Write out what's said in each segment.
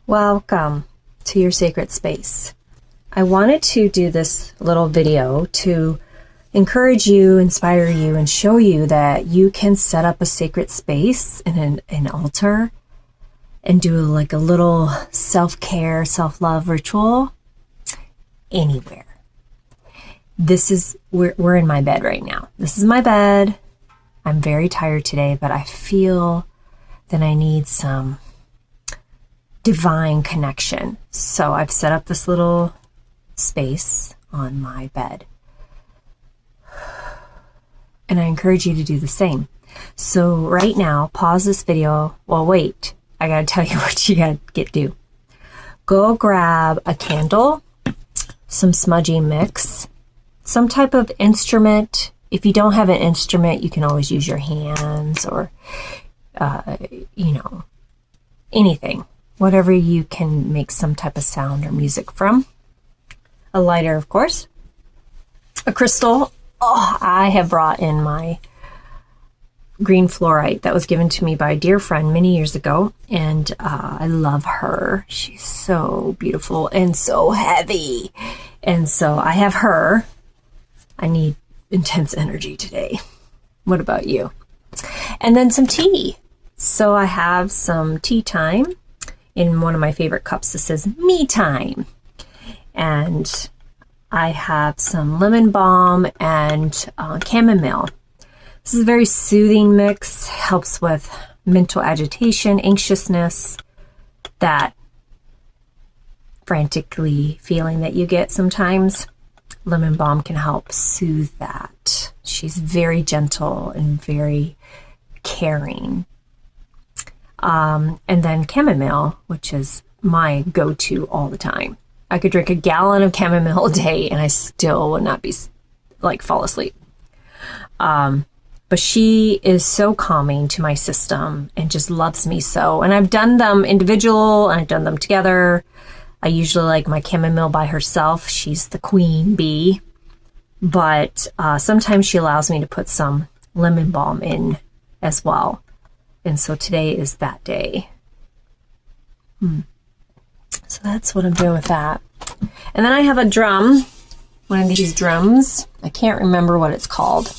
Welcome to your sacred space. I wanted to do this little video to encourage you, inspire you, and show you that you can set up a sacred space in an altar and do like a little self-care, self-love ritual anywhere. We're in my bed right now. This is my bed. I'm very tired today, but I feel that I need some divine connection. So I've set up this little space on my bed. And I encourage you to do the same. So right now, pause this video. Well, wait, I gotta tell you what you gotta do. Go grab a candle, some smudgy mix, some type of instrument. If you don't have an instrument, you can always use your hands or, anything. Whatever you can make some type of sound or music from. A lighter, of course. A crystal. Oh, I have brought in my green fluorite that was given to me by a dear friend many years ago. And I love her. She's so beautiful and so heavy. And so I have her. I need intense energy today. What about you? And then some tea. So I have some tea time. In one of my favorite cups, this says me time. And I have some lemon balm and chamomile. This is a very soothing mix, helps with mental agitation, anxiousness, that frantically feeling that you get sometimes. Lemon balm can help soothe that. She's very gentle and very caring. And then chamomile, which is my go-to all the time. I could drink a gallon of chamomile a day and I still would not be fall asleep. But she is so calming to my system and just loves me so. And I've done them individual and I've done them together. I usually like my chamomile by herself. She's the queen bee. But sometimes she allows me to put some lemon balm in as well. And so today is that day. So that's what I'm doing with that. And then I have a drum, one of these drums. I can't remember what it's called.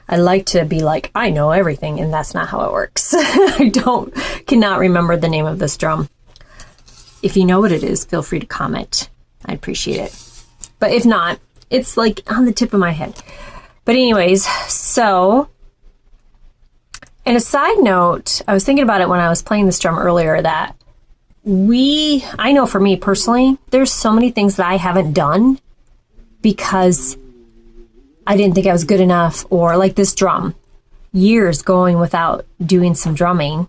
I like to be like, I know everything, and that's not how it works. I cannot remember the name of this drum. If you know what it is, feel free to comment. I appreciate it. But if not, it's like on the tip of my head. But anyways, so... And a side note, I was thinking about it when I was playing this drum earlier that I know for me personally, there's so many things that I haven't done because I didn't think I was good enough, or like this drum, years going without doing some drumming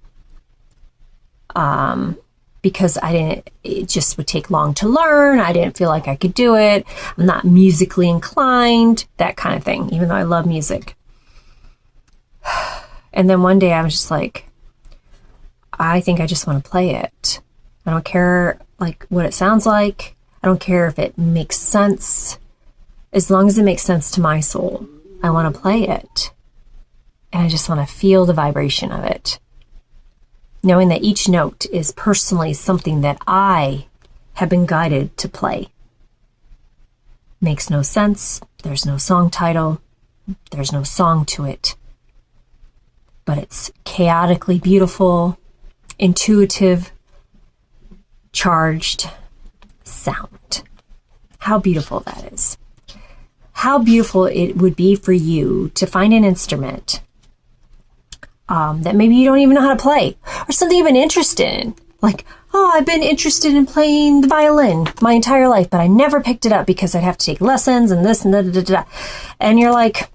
because it just would take long to learn. I didn't feel like I could do it. I'm not musically inclined, that kind of thing, even though I love music. And then one day I was just like, I think I just want to play it. I don't care what it sounds like. I don't care if it makes sense. As long as it makes sense to my soul, I want to play it. And I just want to feel the vibration of it. Knowing that each note is personally something that I have been guided to play. Makes no sense. There's no song title. There's no song to it. But it's chaotically beautiful, intuitive, charged sound. How beautiful that is. How beautiful it would be for you to find an instrument that maybe you don't even know how to play, or something you've been interested in. Like, I've been interested in playing the violin my entire life, but I never picked it up because I'd have to take lessons and this and da. And you're like...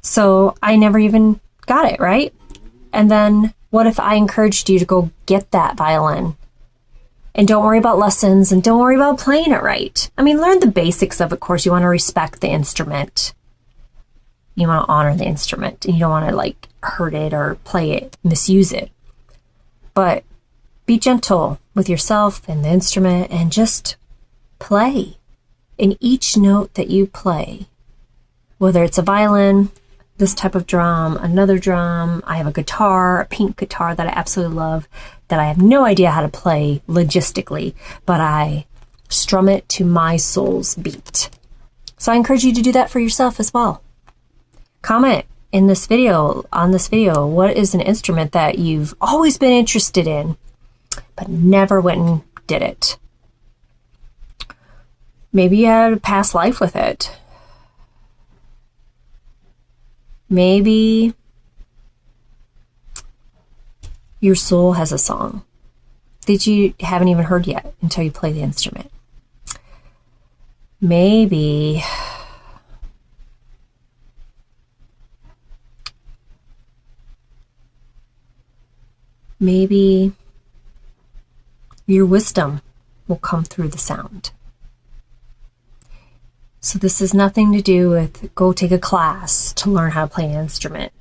So I never even got it, right? And then what if I encouraged you to go get that violin? And don't worry about lessons and don't worry about playing it right. I mean, learn the basics of it. Of course, you want to respect the instrument. You want to honor the instrument. And you don't want to hurt it or play it, misuse it. But be gentle with yourself and the instrument and just play. And each note that you play, whether it's a violin, this type of drum, another drum. I have a guitar, a pink guitar that I absolutely love, that I have no idea how to play logistically, but I strum it to my soul's beat. So I encourage you to do that for yourself as well. Comment in this video, what is an instrument that you've always been interested in, but never went and did it? Maybe you had a past life with it. Maybe your soul has a song that you haven't even heard yet until you play the instrument. Maybe your wisdom will come through the sound. So this has nothing to do with go take a class to learn how to play an instrument.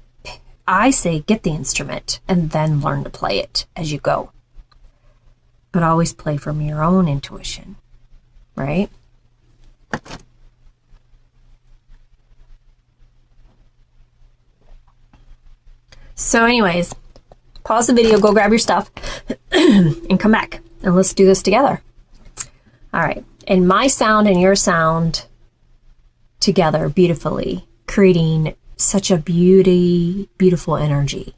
I say get the instrument and then learn to play it as you go. But always play from your own intuition, right? So anyways, pause the video, go grab your stuff, and come back, and let's do this together. All right, and my sound and your sound together beautifully, creating such a beautiful energy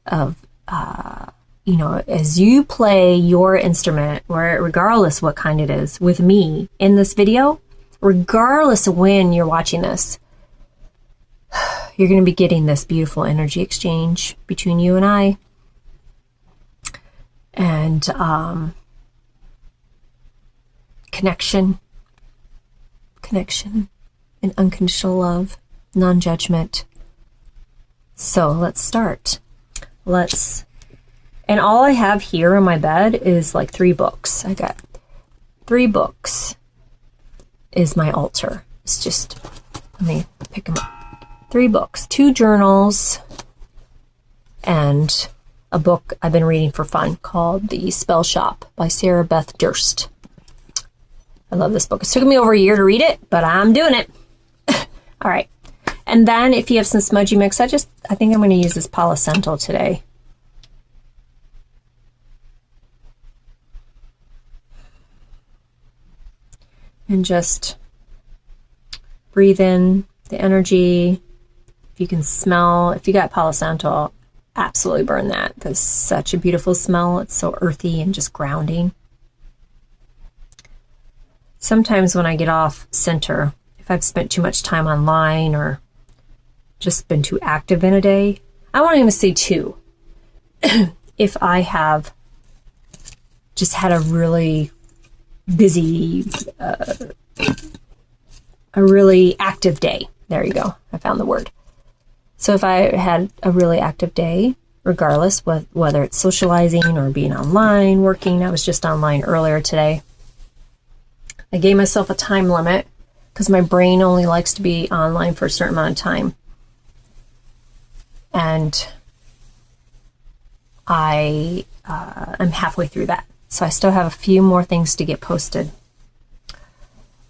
of, as you play your instrument, regardless what kind it is, with me in this video, regardless of when you're watching this, you're going to be getting this beautiful energy exchange between you and I. And connection and unconditional love, non-judgment. So let's start. And all I have here on my bed is like 3 books. I got 3 books is my altar. It's just, let me pick them up. 3 books, 2 journals, and a book I've been reading for fun called The Spell Shop by Sarah Beth Durst. I love this book. It took me over a year to read it, but I'm doing it. All right. And then if you have some smudgy mix, I think I'm going to use this Palo Santo today. And just breathe in the energy. If you can smell, if you got Palo Santo, absolutely burn that. There's such a beautiful smell. It's so earthy and just grounding. Sometimes when I get off center, if I've spent too much time online or just been too active in a day, I won't even say 2. If I have just had a really busy, a really active day. There you go. I found the word. So if I had a really active day, regardless whether it's socializing or being online, working, I was just online earlier today. I gave myself a time limit because my brain only likes to be online for a certain amount of time. And I'm halfway through that. So I still have a few more things to get posted.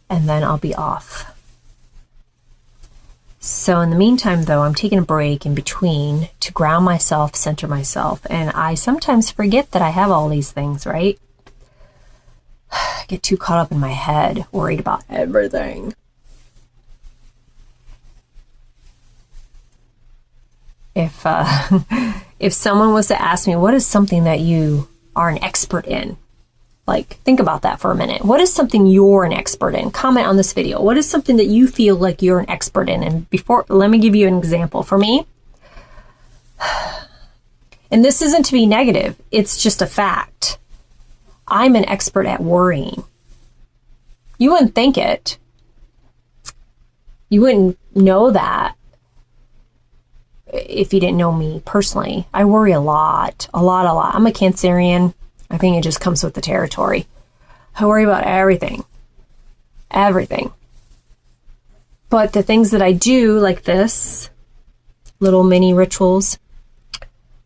And then I'll be off. So in the meantime, though, I'm taking a break in between to ground myself, center myself. And I sometimes forget that I have all these things, right? I get too caught up in my head, worried about everything. If someone was to ask me, what is something that you are an expert in? Like, think about that for a minute. What is something you're an expert in? Comment on this video. What is something that you feel like you're an expert in? And let me give you an example. For me, and this isn't to be negative, it's just a fact. I'm an expert at worrying. You wouldn't think it. You wouldn't know that if you didn't know me personally. I worry a lot. I'm a Cancerian. I think it just comes with the territory. I worry about everything. But the things that I do, like this, little mini rituals,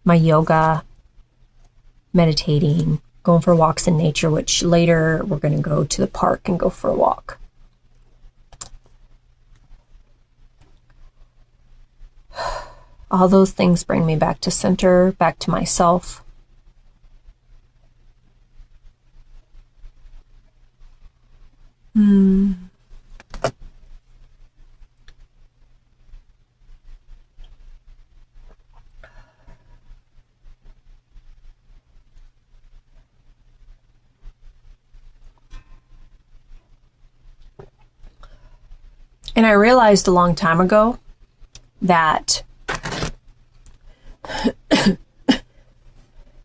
my yoga, meditating, going for walks in nature, which later we're going to go to the park and go for a walk. All those things bring me back to center, back to myself. And I realized a long time ago that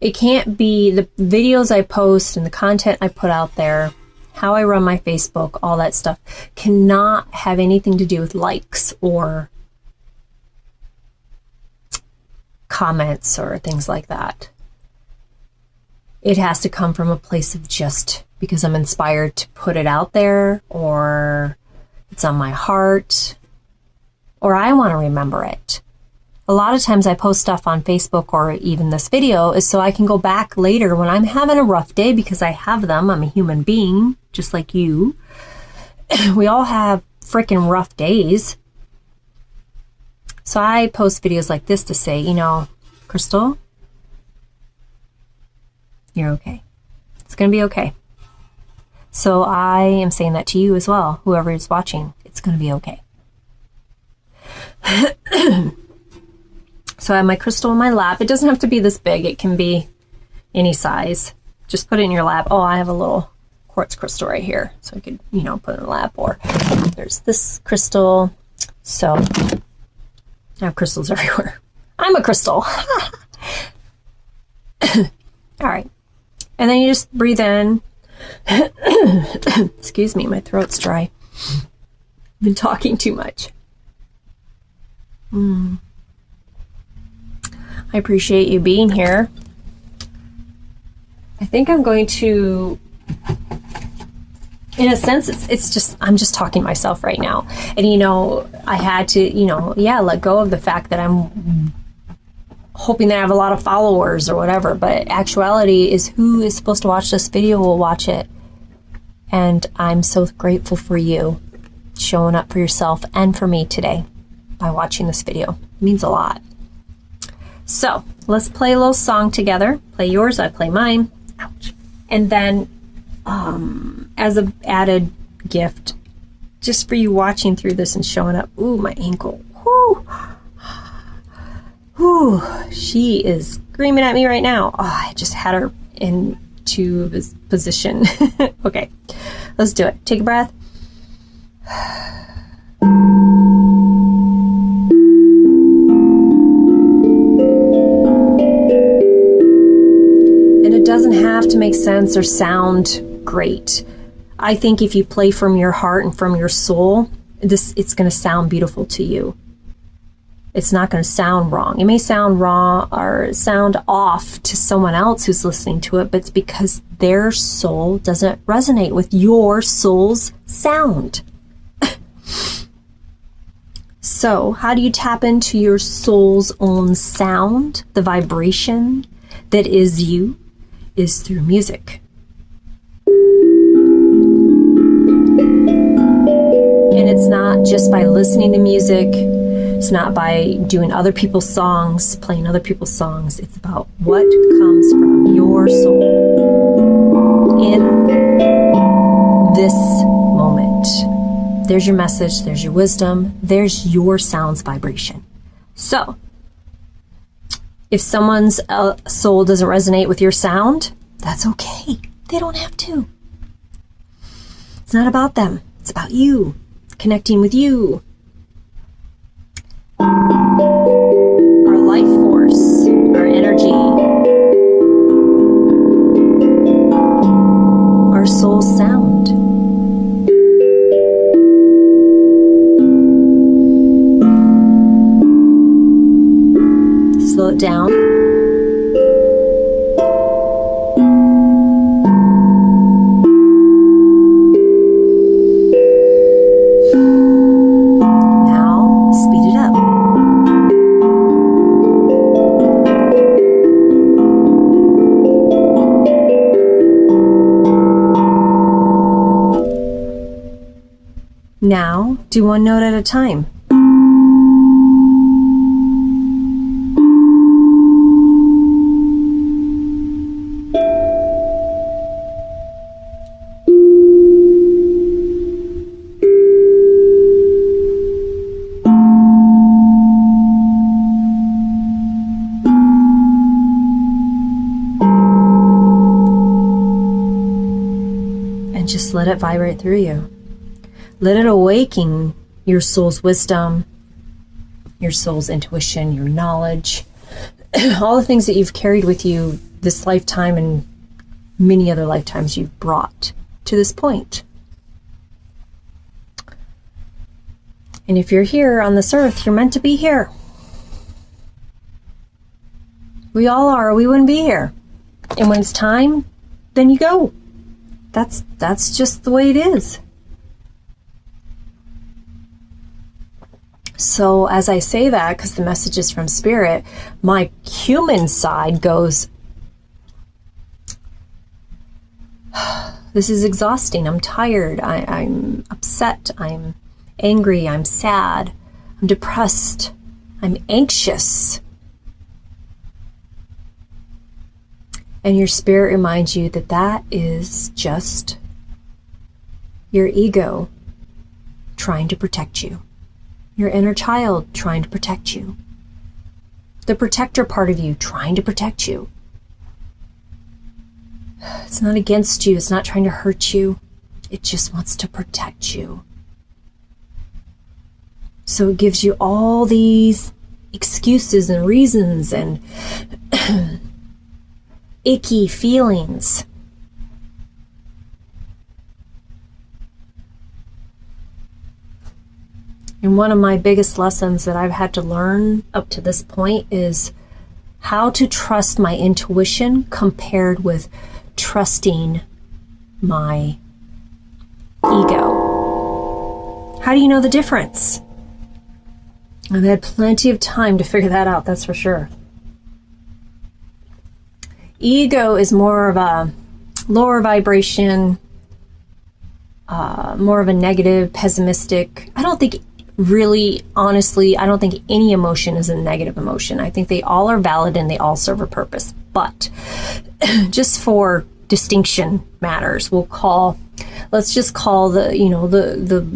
it can't be the videos I post and the content I put out there, how I run my Facebook, all that stuff cannot have anything to do with likes or comments or things like that. It has to come from a place of just because I'm inspired to put it out there, or it's on my heart, or I want to remember it. A lot of times I post stuff on Facebook or even this video is so I can go back later when I'm having a rough day, because I have them. I'm a human being, just like you. We all have freaking rough days. So I post videos like this to say, you know, Crystal, you're okay. It's going to be okay. So I am saying that to you as well, whoever is watching. It's going to be okay. So I have my crystal in my lap. It doesn't have to be this big. It can be any size. Just put it in your lap. Oh, I have a little quartz crystal right here. So I could, you know, put it in the lap. Or there's this crystal. So I have crystals everywhere. I'm a crystal. All right. And then you just breathe in. Excuse me, my throat's dry. I've been talking too much. I appreciate you being here. I think I'm going to, in a sense, it's just, I'm just talking to myself right now. And, you know, I had to, you know, let go of the fact that I'm hoping that I have a lot of followers or whatever. But actuality is who is supposed to watch this video will watch it. And I'm so grateful for you showing up for yourself and for me today by watching this video. It means a lot. So let's play a little song together. Play yours, I play mine. Ouch. And then as an added gift, just for you watching through this and showing up. Ooh, my ankle. Whoo. Whoo. She is screaming at me right now. Oh, I just had her into this position. Okay, let's do it. Take a breath. Doesn't have to make sense or sound great. I think if you play from your heart and from your soul, it's going to sound beautiful to you. It's not going to sound wrong. It may sound wrong or sound off to someone else who's listening to it, but it's because their soul doesn't resonate with your soul's sound. So, how do you tap into your soul's own sound, the vibration that is you? Is through music. And it's not just by listening to music. It's not by doing other people's songs, playing other people's songs. It's about what comes from your soul in this moment. There's your message, there's your wisdom, there's your sound's vibration. So, if someone's soul doesn't resonate with your sound, that's okay. They don't have to. It's not about them. It's about you, connecting with you. Our life force, our energy, our soul's sound. Slow it down. Now, speed it up. Now, do one note at a time. and just let it vibrate through you. Let it awaken your soul's wisdom, your soul's intuition, your knowledge, all the things that you've carried with you this lifetime and many other lifetimes you've brought to this point. And if you're here on this earth, you're meant to be here. We all are, we wouldn't be here. And when it's time, then you go. That's just the way it is. So as I say that, because the message is from Spirit, my human side goes, this is exhausting. I'm tired. I'm upset. I'm angry. I'm sad. I'm depressed. I'm anxious. And your spirit reminds you that that is just your ego trying to protect you. Your inner child trying to protect you. The protector part of you trying to protect you. It's not against you. It's not trying to hurt you. It just wants to protect you. So it gives you all these excuses and reasons and icky feelings. And one of my biggest lessons that I've had to learn up to this point is how to trust my intuition compared with trusting my ego. How do you know the difference? I've had plenty of time to figure that out, that's for sure. Ego is more of a lower vibration, more of a negative, pessimistic. I don't think any emotion is a negative emotion. I think they all are valid and they all serve a purpose. But just for distinction matters, let's just call the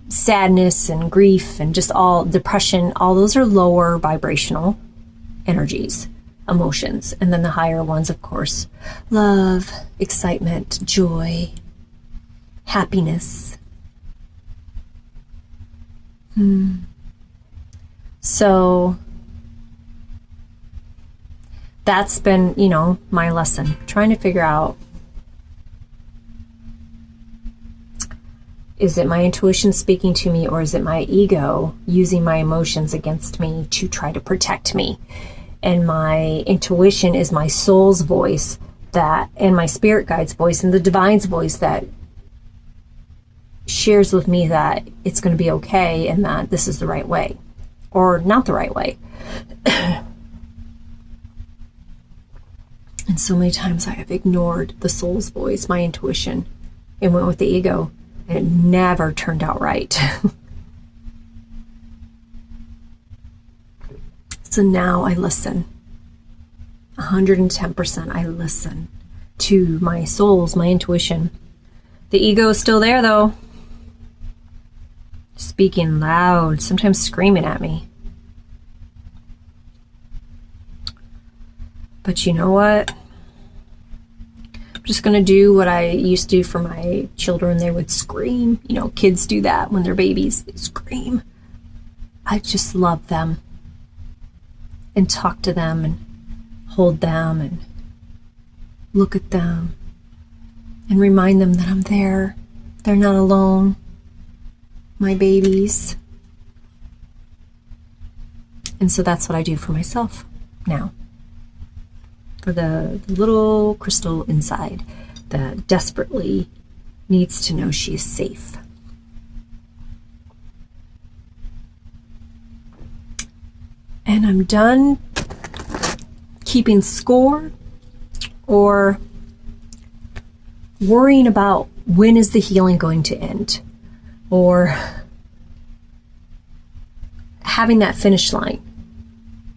sadness and grief and just all depression, all those are lower vibrational energies, emotions. And then the higher ones, of course, love, excitement, joy, happiness. So that's been, my lesson, trying to figure out, is it my intuition speaking to me, or is it my ego using my emotions against me to try to protect me? And my intuition is my soul's voice and my spirit guide's voice and the divine's voice that shares with me that it's going to be okay and that this is the right way or not the right way. And so many times I have ignored the soul's voice, my intuition, and went with the ego, and it never turned out right. So now I listen. 110% I listen to my soul's, my intuition. The ego is still there though. Speaking loud, sometimes screaming at me. But you know what? I'm just going to do what I used to do for my children. They would scream. Kids do that when they're babies. They scream. I just love them and talk to them and hold them and look at them and remind them that I'm there. They're not alone. My babies. And so that's what I do for myself now. For the little crystal inside that desperately needs to know she is safe. And I'm done keeping score or worrying about when is the healing going to end, or having that finish line.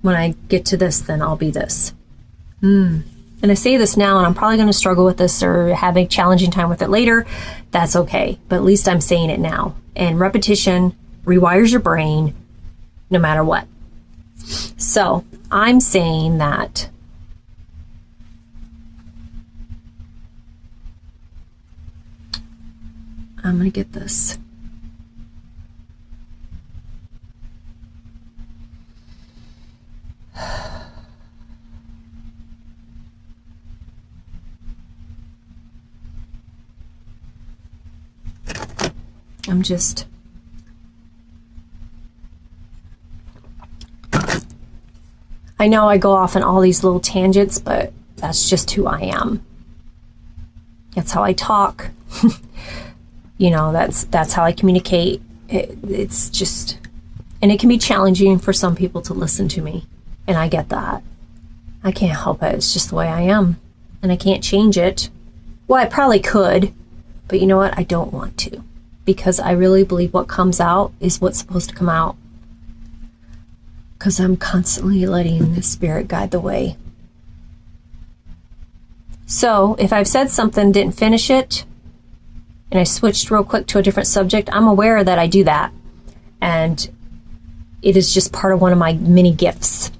When I get to this, then I'll be this. And I say this now, and I'm probably going to struggle with this or have a challenging time with it later. That's okay. But at least I'm saying it now. And repetition rewires your brain no matter what. So I'm saying that I'm going to get this. I know I go off on all these little tangents, but that's just who I am. That's how I talk. You know, that's how I communicate. It's just, and it can be challenging for some people to listen to me. And I get that. I can't help it. It's just the way I am. And I can't change it. Well, I probably could, but you know what? I don't want to. Because I really believe what comes out is what's supposed to come out. Because I'm constantly letting the Spirit guide the way. So if I've said something, didn't finish it, and I switched real quick to a different subject, I'm aware that I do that. And it is just part of one of my mini gifts.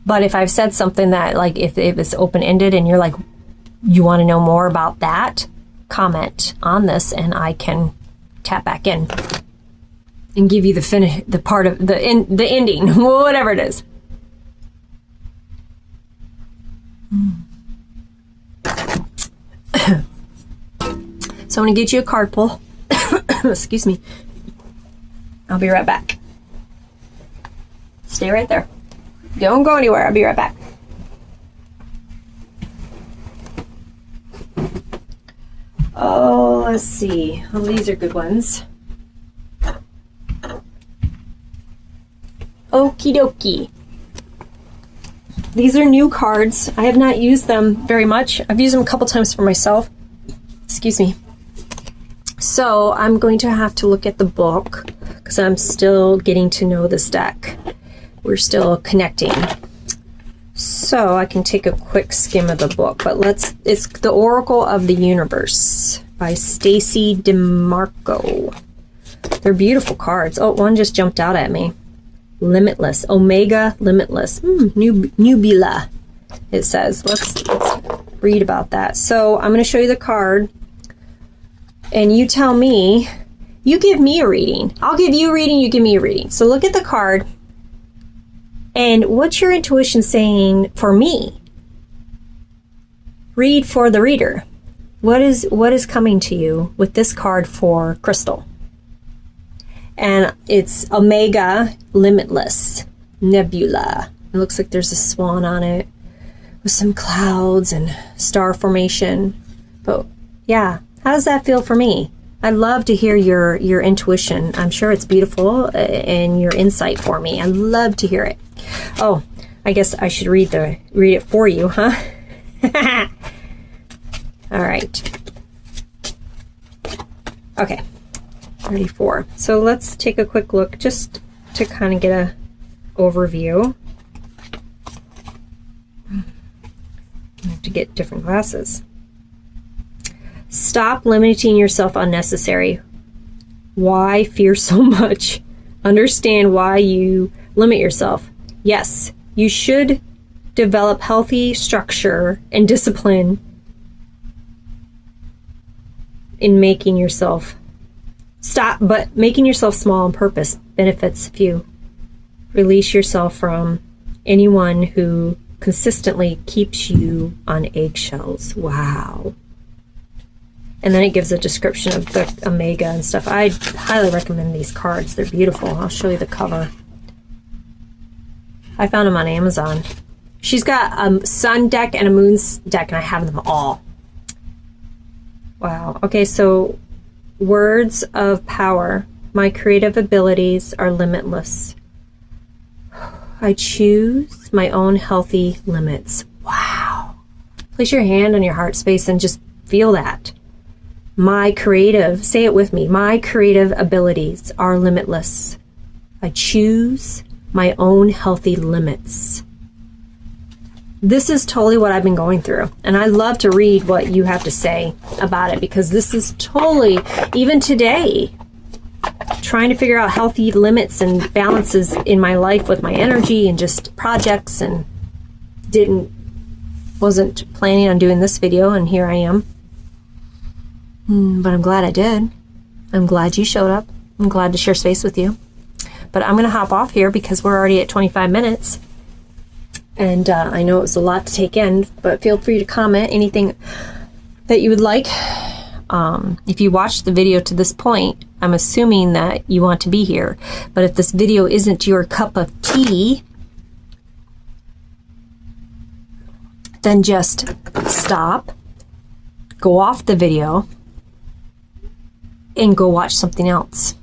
But if I've said something that, like, if it was open-ended and you're like, you want to know more about that, comment on this and I can tap back in and give you the part of the ending, whatever it is. So I'm going to get you a card pull. Excuse me. I'll be right back. Stay right there. Don't go anywhere. I'll be right back. Oh, let's see. Oh, these are good ones. Okie dokie. These are new cards. I have not used them very much. I've used them a couple times for myself. Excuse me. So I'm going to have to look at the book because I'm still getting to know this deck. We're still connecting. So I can take a quick skim of the book, but it's The Oracle of the Universe by Stacy DeMarco. They're beautiful cards. Oh, one just jumped out at me. Limitless. Omega Limitless. Nubula, it says. Let's read about that. So I'm going to show you the card. And you tell me, you give me a reading. I'll give you a reading, you give me a reading. So look at the card. And what's your intuition saying for me? Read for the reader. What is coming to you with this card for Crystal? And it's Omega Limitless Nebula. It looks like there's a swan on it with some clouds and star formation. But yeah, how does that feel for me? I'd love to hear your intuition. I'm sure it's beautiful and your insight for me. I'd love to hear it. Oh, I guess I should read it for you, huh? All right. Okay. 34. So let's take a quick look just to kind of get a overview. I have to get different glasses. Stop limiting yourself unnecessary. Why fear so much? Understand why you limit yourself. Yes, you should develop healthy structure and discipline in making yourself but making yourself small on purpose benefits few. Release yourself from anyone who consistently keeps you on eggshells. Wow. And then it gives a description of the Omega and stuff. I highly recommend these cards. They're beautiful. I'll show you the cover. I found them on Amazon. She's got a sun deck and a moon deck, and I have them all. Wow. Okay, so words of power. My creative abilities are limitless. I choose my own healthy limits. Wow. Place your hand on your heart space and just feel that. Say it with me, my creative abilities are limitless. I choose my own healthy limits. This is totally what I've been going through. And I love to read what you have to say about it because this is totally, even today, trying to figure out healthy limits and balances in my life with my energy and just projects, and wasn't planning on doing this video, and here I am. But I'm glad I did. I'm glad you showed up. I'm glad to share space with you. But I'm going to hop off here because we're already at 25 minutes. And I know it was a lot to take in, but feel free to comment anything that you would like. If you watched the video to this point, I'm assuming that you want to be here. But if this video isn't your cup of tea, then just stop, go off the video, and go watch something else.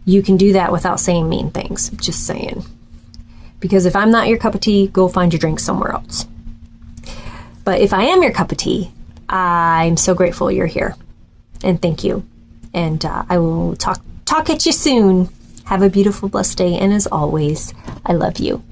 You can do that without saying mean things, just saying. Because if I'm not your cup of tea, go find your drink somewhere else. But if I am your cup of tea, I'm so grateful you're here. And thank you. And I will talk at you soon. Have a beautiful, blessed day. And as always, I love you.